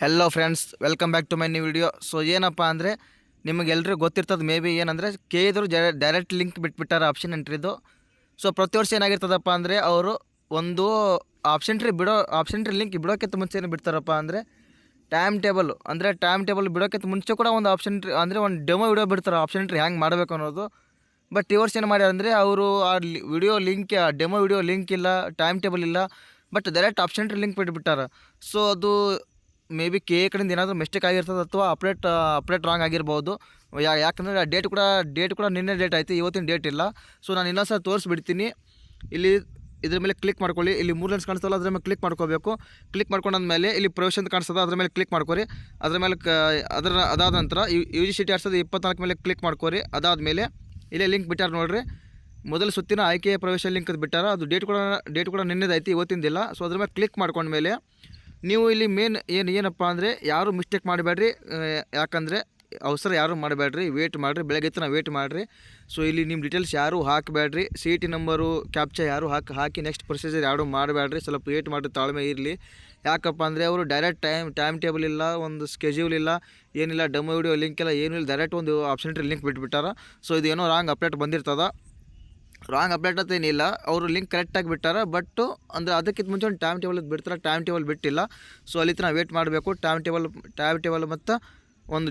Hello friends, welcome back to my new video. So ಏನಪ್ಪ ಅಂದರೆ ನಿಮಗೆಲ್ಲರಿಗೂ ಗೊತ್ತಿರ್ತದೆ ಮೇ ಬಿ ಏನಂದರೆ ಇದ್ರು ಡೈರೆಕ್ಟ್ ಲಿಂಕ್ ಬಿಟ್ಬಿಟ್ಟಾರೆ ಆಪ್ಷನ್ ಎಂಟ್ರಿದು. ಸೊ ಪ್ರತಿ ವರ್ಷ ಏನಾಗಿರ್ತದಪ್ಪ ಅಂದರೆ ಅವರು ಒಂದು ಆಪ್ಷನ್ ಎಂಟ್ರಿ ಲಿಂಕ್ ಬಿಡೋಕ್ಕಿಂತ ಮುಂಚೆ ಏನು ಬಿಡ್ತಾರಪ್ಪ ಅಂದರೆ ಟೈಮ್ ಟೇಬಲ್ ಬಿಡೋಕ್ಕಿಂತ ಮುಂಚೆ ಕೂಡ ಒಂದು ಆಪ್ಷನ್ ಎಂಟ್ರಿ ಅಂದರೆ ಒಂದು ಡೆಮೋ ವಿಡಿಯೋ ಬಿಡ್ತಾರೆ ಆಪ್ಷನ್ ಎಂಟ್ರಿ ಹೆಂಗೆ ಮಾಡಬೇಕು ಅನ್ನೋದು. ಬಟ್ ಈ ವರ್ಷ ಏನು ಮಾಡ್ಯಾರ ಅಂದರೆ ಅವರು ಆ video link demo video link ಇಲ್ಲ, ಟೈಮ್ ಟೇಬಲ್ ಇಲ್ಲ, but direct option entry link ಬಿಟ್ಬಿಟ್ಟಾರೆ. ಸೊ ಅದು ಮೇ ಬಿ ಕಡೆಯಿಂದ ಏನಾದರೂ ಮಿಸ್ಟೇಕ್ ಆಗಿರ್ತದೆ ಅಥವಾ ಅಪ್ಡೇಟ್ ರಾಂಗ್ ಆಗಿರ್ಬೋದು. ಯಾಕಂದರೆ ಡೇಟ್ ಕೂಡ ನಿನ್ನೆ ಡೇಟ್ ಆಯಿತು, ಇವತ್ತಿನ ಡೇಟ್ ಇಲ್ಲ. ಸೊ ನಾನು ಇನ್ನೊಂದು ಸಲ ತೋರಿಸ್ಬಿಡ್ತೀನಿ. ಇಲ್ಲಿ ಇದ್ರ ಮೇಲೆ ಕ್ಲಿಕ್ ಮಾಡ್ಕೊಳ್ಳಿ. ಇಲ್ಲಿ 3 ಲೈನ್ಸ್ ಕಾಣಿಸ್ತಲ್ಲ, ಅದ್ರ ಮೇಲೆ ಕ್ಲಿಕ್ ಮಾಡ್ಕೋಬೇಕು. ಕ್ಲಿಕ್ ಮಾಡ್ಕೊಂಡಾದ್ಮೇಲೆ ಇಲ್ಲಿ ಪ್ರವೇಶ ಅಂತ ಕಾಣಿಸ್ತದೆ, ಅದ್ರ ಮೇಲೆ ಕ್ಲಿಕ್ ಮಾಡ್ಕೊರಿ. ಅದ್ರ ಮೇಲೆ ಅದಾದ ನಂತರ UGC 2024 ಮೇಲೆ ಕ್ಲಿಕ್ ಮಾಡ್ಕೊರಿ. ಅದಾದಮೇಲೆ ಇಲ್ಲೇ ಲಿಂಕ್ ಬಿಟ್ಟಾರ ನೋಡಿರಿ, ಮೊದಲ ಸುತ್ತಿನ ಆಯ್ಕೆಯ ಪ್ರವೇಶ ಲಿಂಕ್ ಅದು ಬಿಟ್ಟಾರ. ಅದು ಡೇಟ್ ಕೂಡ ನಿನ್ನೆದೈತಿ, ಇವತ್ತಿಂದಿಲ್ಲ. ಸೊ ಅದ್ರ ಮೇಲೆ ಕ್ಲಿಕ್ ಮಾಡ್ಕೊಂಡ್ಮೇಲೆ ನೀವು ಇಲ್ಲಿ ಮೇನ್ ಏನಪ್ಪ ಅಂದರೆ ಯಾರು ಮಿಸ್ಟೇಕ್ ಮಾಡಬೇಡ್ರಿ. ಯಾಕಂದರೆ ಅವಸರ ಯಾರು ಮಾಡಬೇಡ್ರಿ, ವೇಟ್ ಮಾಡಿರಿ, ಬೆಳಗ್ಗೆ ತನಕ ವೇಟ್ ಮಾಡಿರಿ. ಸೊ ಇಲ್ಲಿ ನಿಮ್ಮ ಡೀಟೇಲ್ಸ್ ಯಾರು ಹಾಕಬೇಡ್ರಿ, CT ನಂಬರು ಕ್ಯಾಪ್ಚಾ ಯಾರು ಹಾಕಿ ನೆಕ್ಸ್ಟ್ ಪ್ರೊಸೀಜರ್ ಯಾರು ಮಾಡಬೇಡ್ರಿ. ಸ್ವಲ್ಪ ವೇಟ್ ಮಾಡಿ, ತಾಳ್ಮೆ ಇರಲಿ. ಯಾಕಪ್ಪ ಅಂದರೆ ಅವರು ಡೈರೆಕ್ಟ್ ಟೈಮ್ ಟೇಬಲ್ ಇಲ್ಲ, ಒಂದು ಸ್ಕೆಡ್ಯೂಲ್ ಇಲ್ಲ, ಏನಿಲ್ಲ, ಡೆಮೋ ವಿಡಿಯೋ ಲಿಂಕ್ ಇಲ್ಲ, ಏನೂ ಇಲ್ಲ, ಡೈರೆಕ್ಟ್ ಒಂದು ಆಪ್ಷನ್ ಲಿಂಕ್ ಬಿಟ್ಬಿಟ್ಟಾರ. ಸೊ ಇದು ಏನೋ ರಾಂಗ್ ಅಪ್ಡೇಟ್ ಬಂದಿರ್ತದ. ರಾಂಗ್ ಅಪ್ಡೇಟ್ ಅಂತ ಏನಿಲ್ಲ, ಅವರು ಲಿಂಕ್ ಕರೆಕ್ಟಾಗಿ ಬಿಟ್ಟಾರ. ಬಟ್ ಅಂದರೆ ಅದಕ್ಕಿಂತ ಮುಂಚೆ ಒಂದು ಟೈಮ್ ಟೇಬಲ್ ಬಿಡ್ತಾರೆ, ಟೈಮ್ ಟೇಬಲ್ ಬಿಟ್ಟಿಲ್ಲ. ಸೊ ಅಲ್ಲಿ ತನಕ ವೇಟ್ ಮಾಡಬೇಕು. ಟೈಮ್ ಟೇಬಲ್ ಮತ್ತು ಒಂದು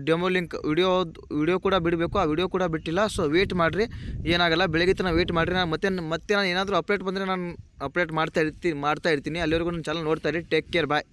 ಡೆಮೋ ಲಿಂಕ್ ವಿಡಿಯೋ ಕೂಡ ಬಿಡಬೇಕು, ಆ ವಿಡಿಯೋ ಕೂಡ ಬಿಟ್ಟಿಲ್ಲ. ಸೊ ವೇಟ್ ಮಾಡಿರಿ, ಏನಾಗಲ್ಲ, ಬೆಳಗ್ಗೆ ತನಕ ವೇಟ್ ಮಾಡಿರಿ. ನಾನು ಏನಾದರೂ ಅಪ್ಡೇಟ್ ಬಂದರೆ ನಾನು ಅಪ್ಡೇಟ್ ಮಾಡ್ತಾ ಇರ್ತೀನಿ. ಅಲ್ಲಿವರೆಗೂ ನನ್ನ ಚಾನಲ್ ನೋಡ್ತಾ ಇರಿ. ಟೇಕ್ ಕೇರ್, ಬಾಯ್.